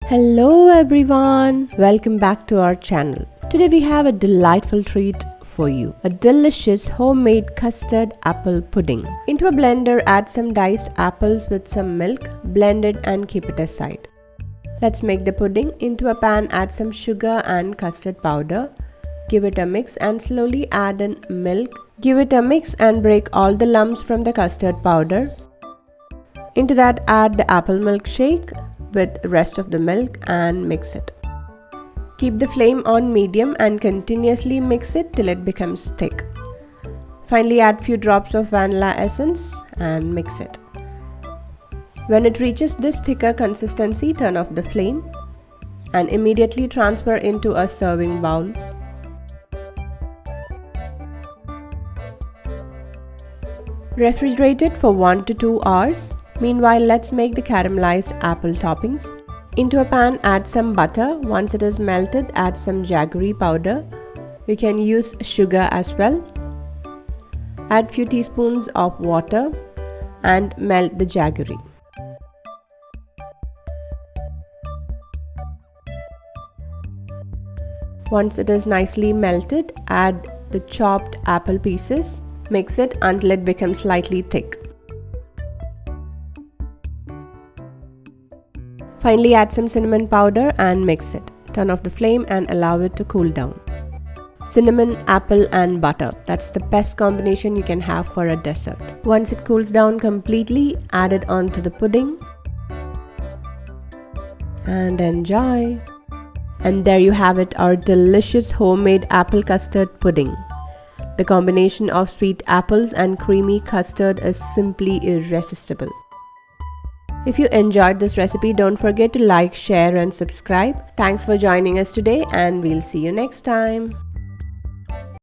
Hello everyone, welcome back to our channel. Today we have a delightful treat for you, a delicious homemade custard apple pudding. Into a blender, add some diced apples with some milk, blend it and keep it aside. Let's make the pudding. Into a pan, add some sugar and custard powder. Give it a mix and slowly add in milk. Give it a mix and break all the lumps from the custard powder. Into that, add the apple milkshake with the rest of the milk and mix it. Keep the flame on medium and continuously mix it till it becomes thick. Finally, add few drops of vanilla essence and mix it. When it reaches this thicker consistency, turn off the flame and immediately transfer into a serving bowl. Refrigerate it for 1 to 2 hours. Meanwhile, let's make the caramelized apple toppings. Into a pan, add some butter. Once it is melted, add some jaggery powder. You can use sugar as well. Add few teaspoons of water and melt the jaggery. Once it is nicely melted, add the chopped apple pieces. Mix it until it becomes slightly thick. Finally, add some cinnamon powder and mix it. Turn off the flame and allow it to cool down. Cinnamon, apple and butter. That's the best combination you can have for a dessert. Once it cools down completely, add it onto the pudding and enjoy. And there you have it, our delicious homemade apple custard pudding. The combination of sweet apples and creamy custard is simply irresistible. If you enjoyed this recipe, don't forget to like, share and subscribe. Thanks for joining us today and we'll see you next time.